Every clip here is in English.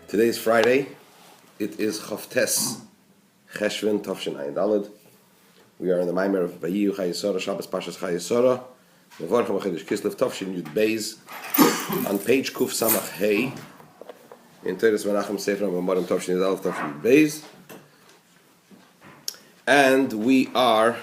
Today is Friday. It is Chavtes Cheshvan Tovshin Ayin Daled. We are in the Mamar Vayihiyu Chayei Sara, Shabbos Pashas Chayei Sara, Mevorchim Achedesh Kislev Tovshin Yud Beis, on page Kuf Samach Hey, in Teres Menachem Sefer Mamar Tovshin Yud Aleph Tovshin Yud Beis, and we are.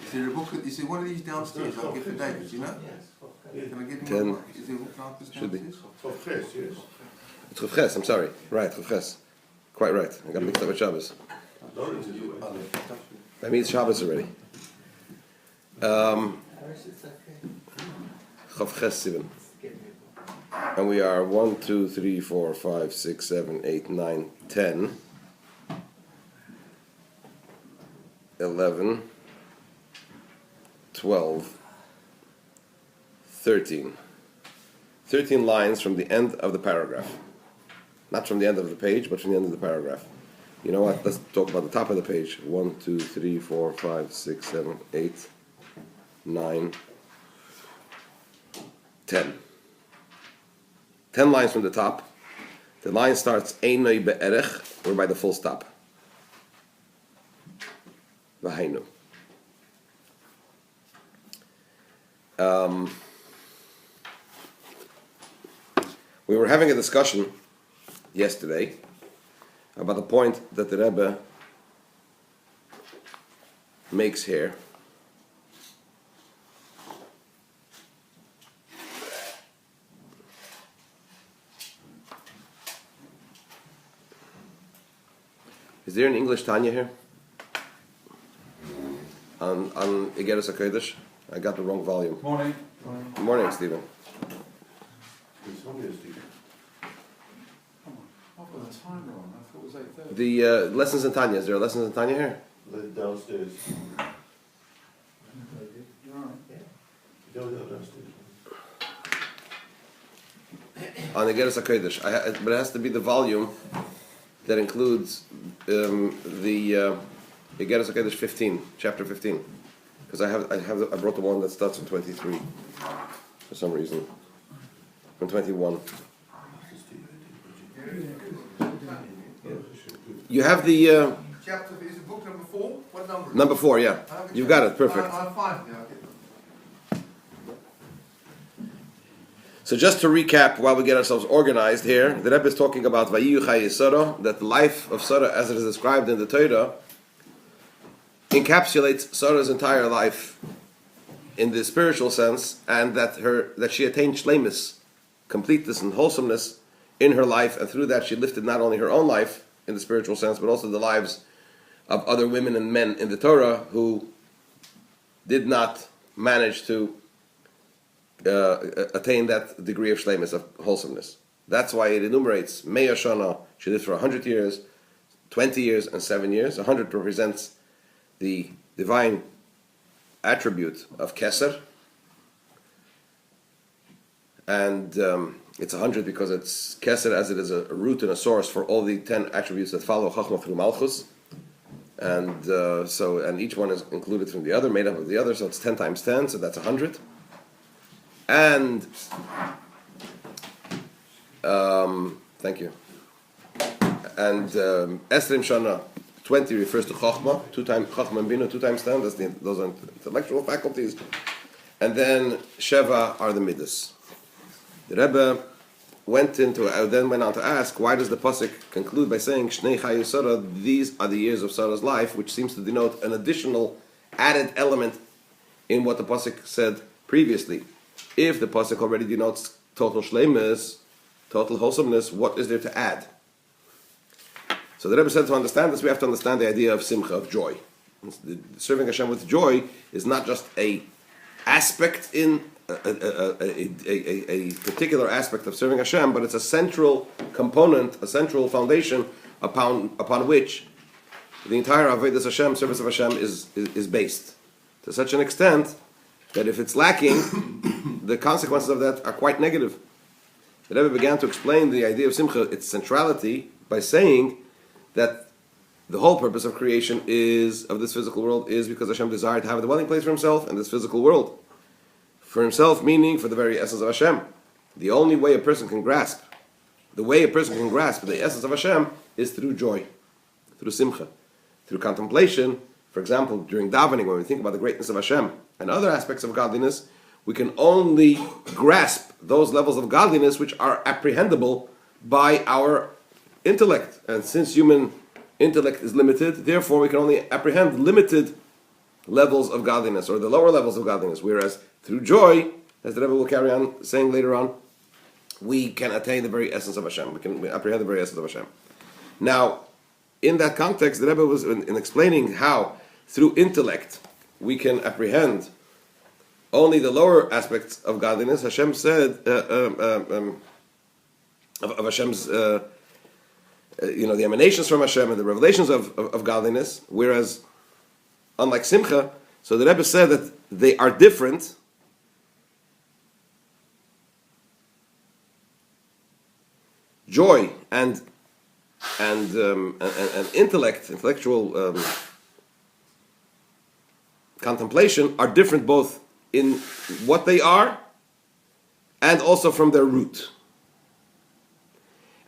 Is there a book? Is there one of these downstairs? I'll give for David. You know? Can I get him? Is there a book downstairs? Should be. Yes. It's Chavches, I'm sorry. Right, Chavches. Quite right. I got mixed up with Shabbos. That means Shabbos already. Chavches 7. And we are 1, 2, 3, 4, 5, 6, 7, 8, 9, 10, 11, 12, 13. 13 lines from the end of the paragraph. Not from the end of the page, but from the end of the paragraph. You know what? Let's talk about the top of the page. 1, 2, 3, 4, 5, 6, 7, 8, 9, 10. 10 lines from the top. The line starts Einoi be'erech, or by the full stop. Vayihiyu. We were having a discussion yesterday about the point that the Rebbe makes here. Is there an English Tanya here? On Igeres HaKodesh? I got the wrong volume. Morning. Good morning, Stephen. I've got the timer on. I thought it was 8:30. The lessons in Tanya. Is there a lessons in Tanya here? Downstairs. You're all right. No, downstairs. On the Igeres HaKodesh. But it has to be the volume that includes the Igeres HaKodesh 15, chapter 15. Because I brought the one that starts from 23 for some reason. From 21. You have the Chapter is it book number 4? What number? number 4, yeah. You've got it, perfect. I have 5 now. So just to recap, while we get ourselves organized here, the Rebbe is talking about Vayihiyu Chayei Sara, that the life of Sarah, as it is described in the Torah, encapsulates Sarah's entire life in the spiritual sense, and that she attained shleimus, completeness and wholesomeness in her life, and through that she lifted not only her own life in the spiritual sense, but also the lives of other women and men in the Torah who did not manage to attain that degree of shleimus, of wholesomeness. That's why it enumerates Me'ah Shana, she lived for 100 years, 20 years, and 7 years. 100 represents the divine attribute of Keser, and it's 100 because it's Keser as it is a root and a source for all the 10 attributes that follow Chachma through Malchus, and and each one is included from the other, made up of the other, so it's 10 times 10, so that's 100. And thank you. And Esrim Shana 20 refers to Chachma, 2 times Chachma and Bina, 2 times 10. Those are intellectual faculties. And then Sheva are the Midas. The Rebbe then went on to ask, why does the pasuk conclude by saying Shnei Chayei Sara? These are the years of Sarah's life, which seems to denote an additional added element in what the pasuk said previously. If the pasuk already denotes total shleimus, total wholesomeness, what is there to add? So the Rebbe said to understand this, we have to understand the idea of simcha, of joy. Serving Hashem with joy is not just a aspect in a particular aspect of serving Hashem, but it's a central component, a central foundation upon which the entire Avodas Hashem, service of Hashem, is based. To such an extent that if it's lacking, the consequences of that are quite negative. The Rebbe began to explain the idea of simcha, its centrality, by saying that the whole purpose of creation of this physical world is because Hashem desired to have a dwelling place for Himself in this physical world. For Himself, meaning for the very essence of Hashem. The only way a person can grasp, the essence of Hashem is through joy, through simcha, through contemplation. For example, during davening, when we think about the greatness of Hashem and other aspects of godliness, we can only grasp those levels of godliness which are apprehendable by our intellect. And since human intellect is limited, therefore we can only apprehend limited levels of godliness, or the lower levels of godliness. Whereas through joy, as the Rebbe will carry on saying later on, we can attain the very essence of Hashem. We can apprehend the very essence of Hashem. Now, in that context, the Rebbe was in explaining how through intellect we can apprehend only the lower aspects of godliness. Hashem said of Hashem's, the emanations from Hashem and the revelations of godliness. Whereas, unlike Simcha, so the Rebbe said that they are different. Joy and intellectual contemplation are different both in what they are and also from their root.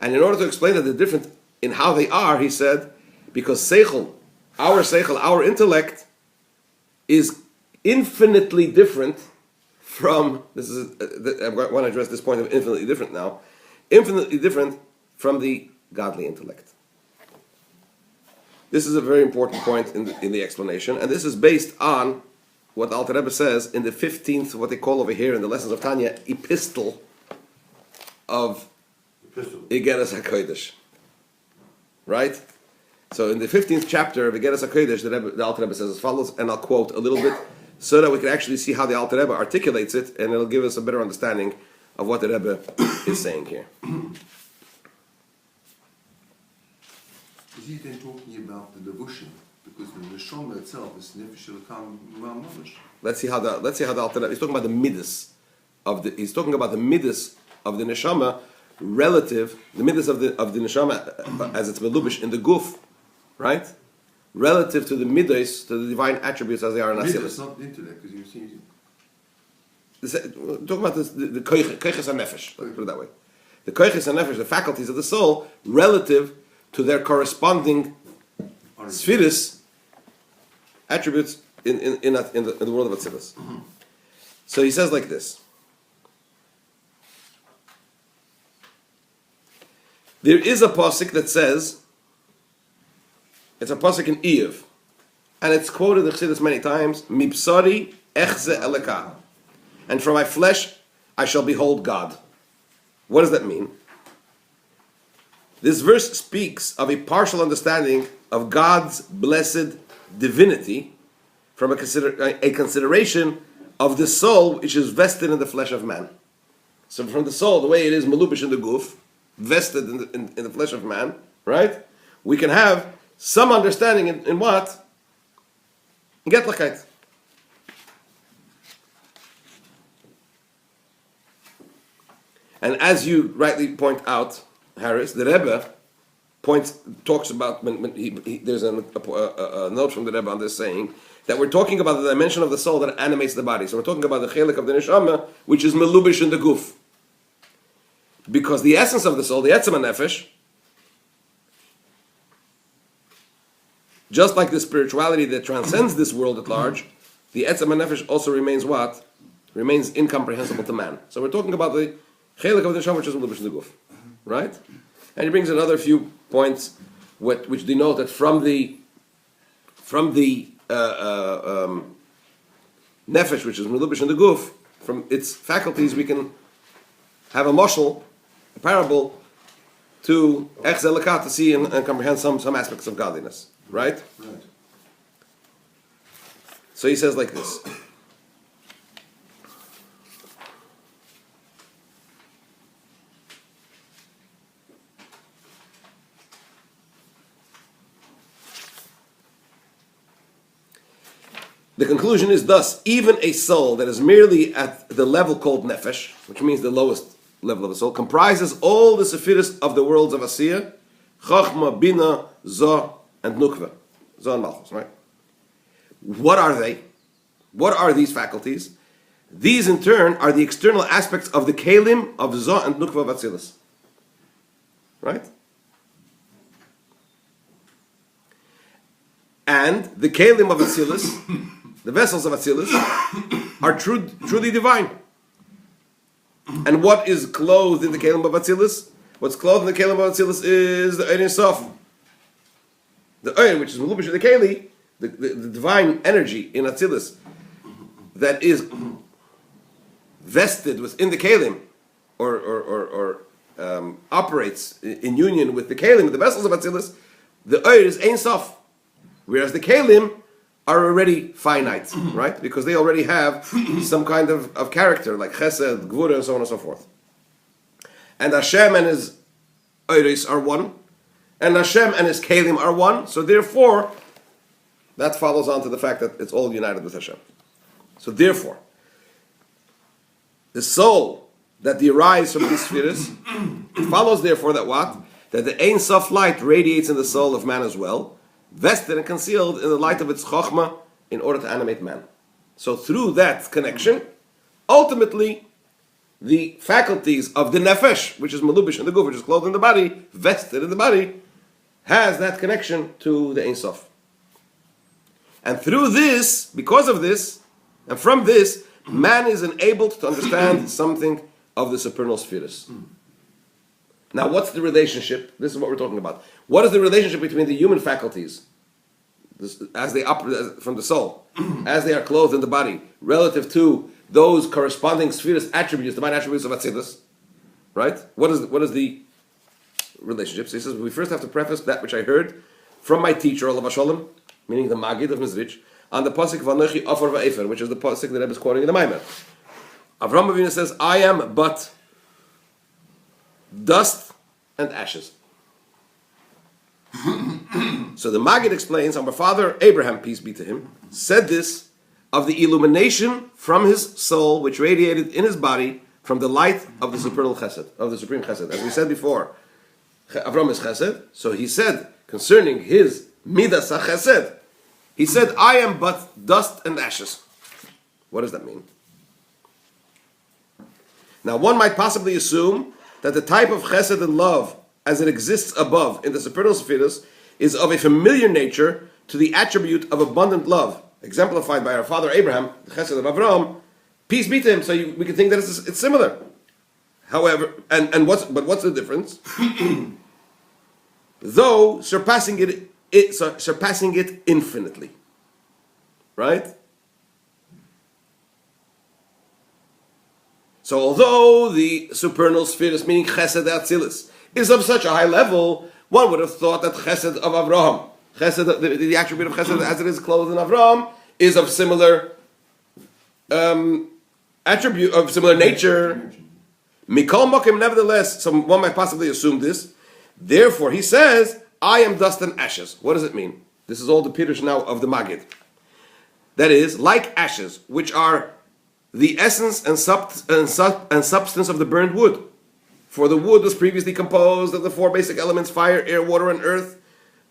And in order to explain that they're different in how they are, he said, because seichel, our intellect, is infinitely different from, I want to address this point of infinitely different now, infinitely different from the godly intellect. This is a very important point in the explanation, and this is based on what the Alter Rebbe says in the 15th, what they call over here in the lessons of Tanya, epistle of Igeres HaKodesh. Right? So in the 15th chapter of Igeres HaKodesh, the Alter Rebbe says as follows, and I'll quote a little bit so that we can actually see how the Alter Rebbe articulates it, and it'll give us a better understanding of what the Rebbe is saying here. Is he then talking about the devotion? Because the neshama itself is nefesh elokam mamash. Let's see how the Alter Rebbe, he's talking about the midas of the neshama relative, the midas of the neshama as it's melubish in the guf, right? Relative to the midas, to the divine attributes as they are in Asilus. It's not the intellect, because you've seen Talking about the koiches hanefesh, let's put it that way. The koiches hanefesh, the faculties of the soul, relative to their corresponding spheres, attributes in the world of Atzilus. Mm-hmm. So he says like this. There is a pasuk that says, it's a pasuk in Eiv, and it's quoted in Chassidus many times, Mibsari echze eleka, and from my flesh I shall behold God. What does that mean? This verse speaks of a partial understanding of God's blessed divinity from a consideration of the soul which is vested in the flesh of man. So from the soul, the way it is malubish in the guf, vested in the flesh of man, right? We can have some understanding in what? In Getlachkeit. And as you rightly point out, Harris, the Rebbe talks about, there's a note from the Rebbe on this saying, that we're talking about the dimension of the soul that animates the body. So we're talking about the chelik of the neshama, which is melubish in the guf. Because the essence of the soul, the etzem nefesh, just like the spirituality that transcends this world at large, the etzem nefesh also remains what? Remains incomprehensible to man. So we're talking about the chelik of the neshama, which is melubish in the guf. Right? And he brings another few points which denote that from the nefesh, which is melubish in the guf, from its faculties, we can have a mashal, a parable, to echze elokah, to see and comprehend some aspects of godliness. Right? Right. So he says like this. The conclusion is thus, even a soul that is merely at the level called nefesh, which means the lowest level of the soul, comprises all the sephiros of the worlds of Asiyah, Chachma, Bina, Zoh, and Nukva. Zoh and Malchus, right? What are they? What are these faculties? These in turn are the external aspects of the kelim of Zoh and Nukva of Atzilus. Right? And the kelim of Atzilus, the vessels of Atzilus, are truly divine. And what is clothed in the kelim of Atzilus? What's clothed in the kelim of Atzilus is the Ein Sof. The Ein, which is Melubish the Keli, the divine energy in Atzilus, that is vested within the kelim, or operates in union with the kelim, the vessels of Atzilus. The Ein is Ein Sof. Whereas the kelim are already finite, right? Because they already have some kind of character, like chesed, gvura, and so on and so forth. And Hashem and his Eiris are one, and Hashem and his kelim are one, so therefore, that follows on to the fact that it's all united with Hashem. So therefore, the soul that derives from these spheres, it follows therefore that what? That the Ein Sof light radiates in the soul of man as well, vested and concealed in the light of its chokhmah in order to animate man. So through that connection, ultimately, the faculties of the nefesh, which is malubish in the guf, which is clothed in the body, vested in the body, has that connection to the Ein Sof. And through this, because of this, and from this, man is enabled to understand something of the supernal spheres. Now, what's the relationship? This is what we're talking about. What is the relationship between the human faculties, as they operate from the soul, as they are clothed in the body, relative to those corresponding spheres attributes, divine attributes of Atzilus? Right? What is the relationship? So he says, we first have to preface that which I heard from my teacher, Olav Hashalom, meaning the Magid of Mizrich, on the pasuk Vanochi Afar Va'efer, which is the pasuk that Rebbe is quoting in the Maimer. Avram Avinu says, I am but dust and ashes. So the Maggid explains, our father Abraham, peace be to him, said this of the illumination from his soul, which radiated in his body from the light of the supernal chesed, of the supreme chesed. As we said before, Avram is chesed, so he said concerning his midas chesed, he said, I am but dust and ashes. What does that mean? Now one might possibly assume that the type of chesed and love as it exists above in the supernal spheres is of a familiar nature to the attribute of abundant love, exemplified by our father Abraham, the chesed of Avram, peace be to him, so we can think that it's similar. However, what's the difference? Though surpassing it infinitely. Right? So although the supernal spheres, meaning Chesed Atzilus, is of such a high level, one would have thought that Chesed of Avraham, Chesed, the attribute of Chesed as it is clothed in Avraham, is of similar attribute, of similar nature. Mikol Mokim, nevertheless, one might possibly assume this. Therefore, he says, I am dust and ashes. What does it mean? This is all the Pirush now of the Maggid. That is, like ashes, which are the essence and substance of the burned wood. For the wood was previously composed of the four basic elements, fire, air, water, and earth,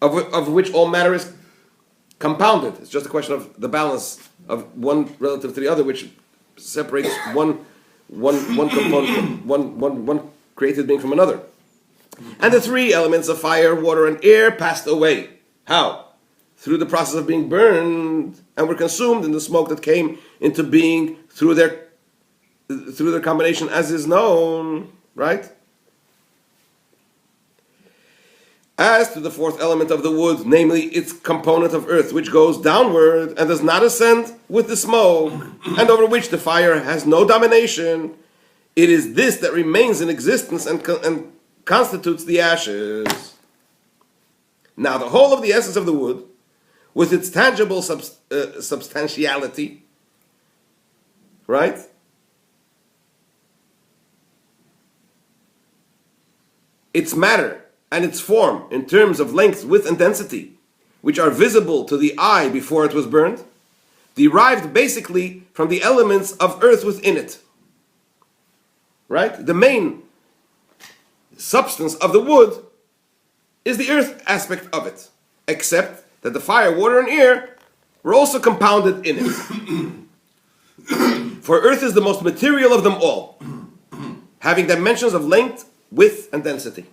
of which all matter is compounded. It's just a question of the balance of one relative to the other, which separates one component, one created being from another. And the three elements of fire, water, and air passed away. How? Through the process of being burned, and were consumed in the smoke that came into being through their combination, as is known, right? As to the fourth element of the wood, namely its component of earth, which goes downward and does not ascend with the smoke, and over which the fire has no domination, it is this that remains in existence and constitutes the ashes. Now, the whole of the essence of the wood, with its tangible substantiality, right? Its matter and its form in terms of length, width, and density, which are visible to the eye before it was burned, derived basically from the elements of earth within it. Right? The main substance of the wood is the earth aspect of it, except that the fire, water, and air were also compounded in it. For earth is the most material of them all, having dimensions of length, width, and density,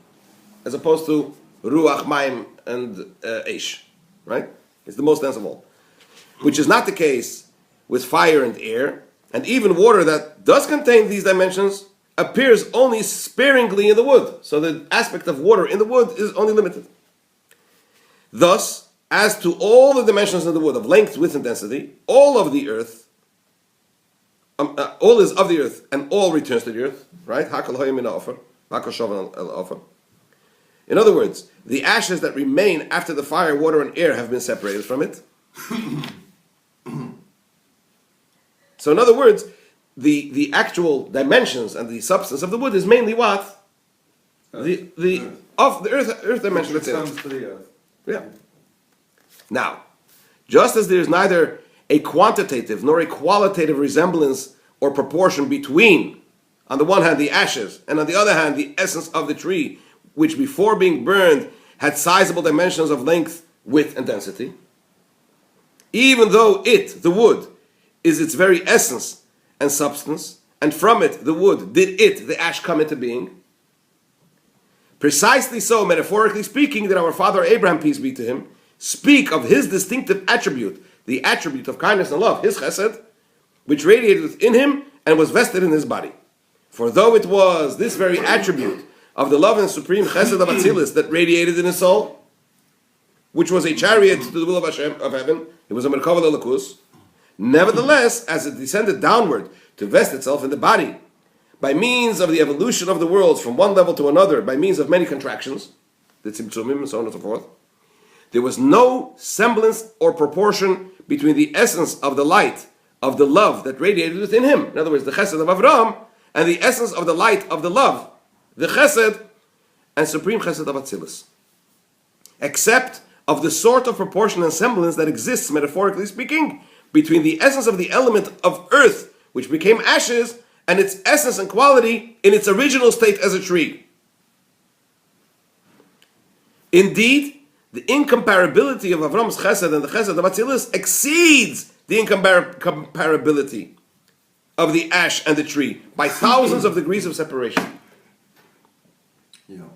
as opposed to ruach, mayim, and eish, right? It's the most dense of all, which is not the case with fire and air, and even water that does contain these dimensions appears only sparingly in the wood. So the aspect of water in the wood is only limited. Thus, as to all the dimensions in the wood of length, width, and density, all of the earth, all is of the earth, and all returns to the earth, right? In other words, the ashes that remain after the fire, water, and air have been separated from it. So in other words, the actual dimensions and the substance of the wood is mainly what? The of the earth dimension that's in it. To the earth. Yeah. Now, just as there is neither a quantitative nor a qualitative resemblance or proportion between, on the one hand, the ashes, and on the other hand, the essence of the tree, which before being burned had sizable dimensions of length, width, and density, even though it, the wood, is its very essence and substance, and from it, the wood, did it, the ash, come into being. Precisely so, metaphorically speaking, did our father Abraham, peace be to him, speak of his distinctive attribute, the attribute of kindness and love, his chesed, which radiated within him and was vested in his body. For though it was this very attribute of the love and supreme chesed of Atzilus that radiated in his soul, which was a chariot to the will of Hashem of heaven, it was a merkava l'elakus. Nevertheless, as it descended downward to vest itself in the body, by means of the evolution of the worlds from one level to another, by means of many contractions, the tzimtzumim and so on and so forth, there was no semblance or proportion between the essence of the light, of the love that radiated within him, in other words, the chesed of Avram, and the essence of the light of the love, the chesed, and supreme chesed of Atzilus. Except of the sort of proportion and semblance that exists, metaphorically speaking, between the essence of the element of earth, which became ashes, and its essence and quality in its original state as a tree. Indeed, the incomparability of Avram's chesed and the chesed of Atzilus exceeds the incomparability of the ash and the tree by thousands of degrees of separation. Yeah.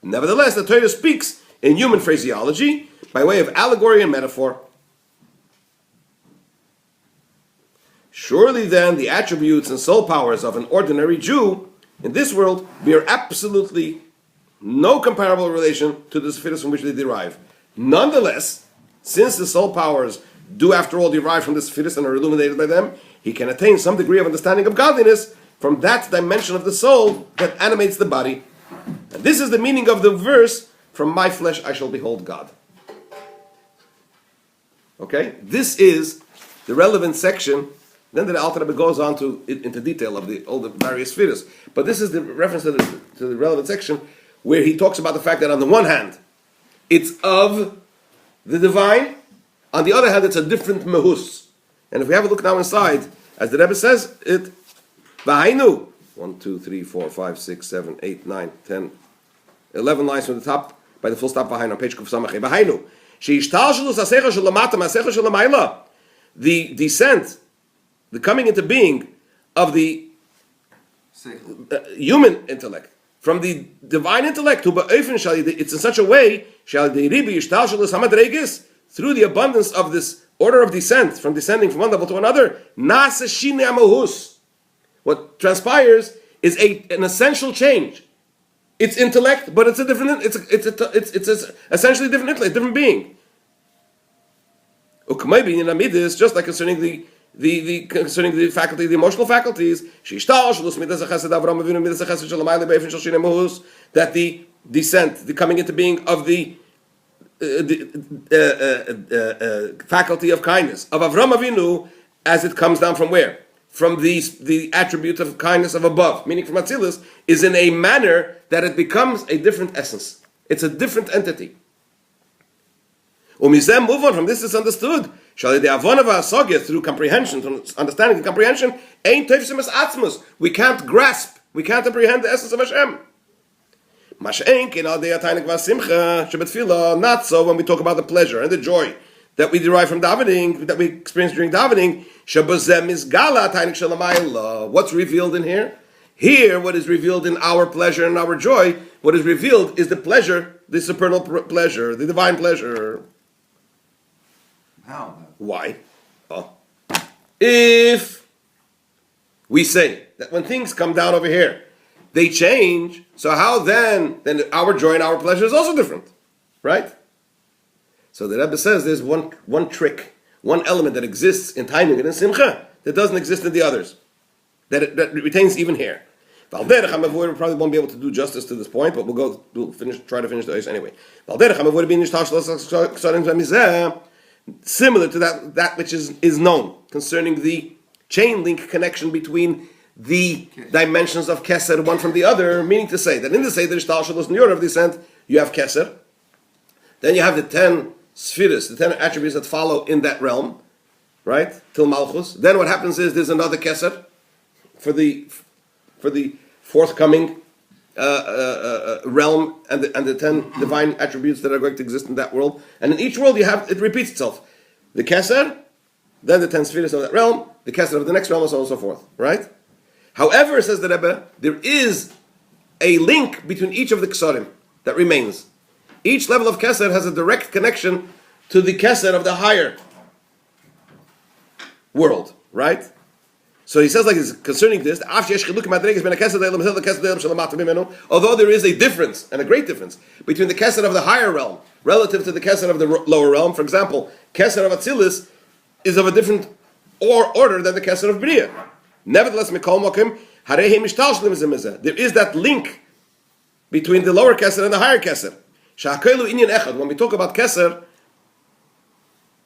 Nevertheless, the Torah speaks in human phraseology by way of allegory and metaphor. Surely then the attributes and soul powers of an ordinary Jew in this world bear absolutely no comparable relation to the Sefirot from which they derive. Nonetheless, since the soul powers do after all derive from the Sefirot and are illuminated by them, he can attain some degree of understanding of godliness from that dimension of the soul that animates the body. And this is the meaning of the verse, "From my flesh I shall behold God." Okay? This is the relevant section. Then the Alter Rebbe goes on into detail of all the various spheres. But this is the reference to the relevant section where he talks about the fact that on the one hand, it's of the divine, on the other hand, it's a different mehus. And if we have a look now inside, as the Rebbe says, it, Vayihiyu, 1, 2, 3, 4, 5, 6, 7, 8, 9, 10, 11 lines from the top, by the full stop Vayihiyu, on page Kuf Samachay. Vayihiyu, sheishtalshelus asecha shelamata ma'asecha shelamayla, the descent, the coming into being of the human intellect from the divine intellect to it's in such a way through the abundance of this order of descent, from descending from one level to another. What transpires is an essential change. It's intellect, but it's a different. It's essentially different intellect, different being. Just like concerning the faculty, the emotional faculties, that the descent, the coming into being of the faculty of kindness of Avram Avinu, as it comes down from where? From the attribute of kindness of above, meaning from Atzilus, is in a manner that it becomes a different essence. It's a different entity. From this is understood through comprehension, through understanding and comprehension, we can't grasp, we can't apprehend the essence of Hashem. Not so when we talk about the pleasure and the joy that we derive from davening, that we experience during davening. What's revealed in here? Here, what is revealed in our pleasure and our joy, what is revealed is the pleasure, the supernal pleasure, the divine pleasure. How? Why? Oh. If we say that when things come down over here, they change, so how then our joy and our pleasure is also different, right? So the Rebbe says there's one trick, one element that exists in timing and in simcha that doesn't exist in the others, that retains even here. We probably won't be able to do justice to this point, but we'll try to finish the ice anyway. Similar to that which is known concerning the chain link connection between the dimensions of Keser, one from the other, meaning to say that in the Seder Shtal Shalos in the order of descent, you have Keser, then you have the 10 spheres, the 10 attributes that follow in that realm, right, till Malchus. Then what happens is there's another Keser for the forthcoming realm and the 10 divine attributes that are going to exist in that world. And in each world it repeats itself. The Keser, then the 10 spheres of that realm, the Keser of the next realm, and so on and so forth. Right? However, says the Rebbe, there is a link between each of the Kesarim that remains. Each level of Keser has a direct connection to the Keser of the higher world. Right? So he says like this, concerning this, although there is a difference, and a great difference, between the Keser of the higher realm relative to the Keser of the lower realm. For example, Keser of Atzilus is of a different order than the Keser of Bria. Nevertheless, there is that link between the lower Keser and the higher Keser. When we talk about Keser,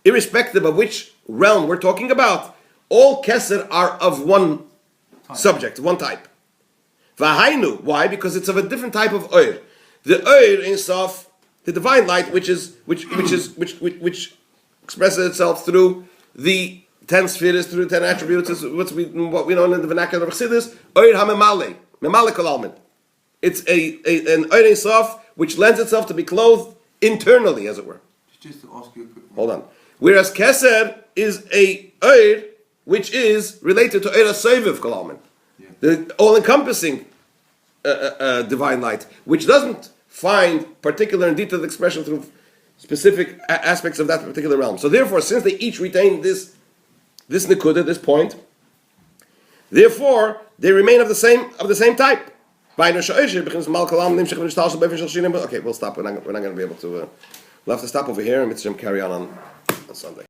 irrespective of which realm we're talking about, all Keser are of one subject, one type. Vayihiyu, why? Because it's of a different type of oir. The oir is of the divine light, which expresses itself through the 10 spheres, through the 10 attributes, is what we know in the vernacular of Chassidus, oir hamemale, memale kol almin. It's an oir isof which lends itself to be clothed internally, as it were. Just to ask you a quick one. Hold on. Whereas Keser is a oir which is related to Eira Soviv Kol Almin, the all-encompassing divine light, which doesn't find particular and detailed expression through specific aspects of that particular realm. So therefore, since they each retain this nekuda, this point, therefore they remain of the same type. Okay, we'll stop. We're not going to be able to. We'll have to stop over here and Mitzvah carry on Sunday.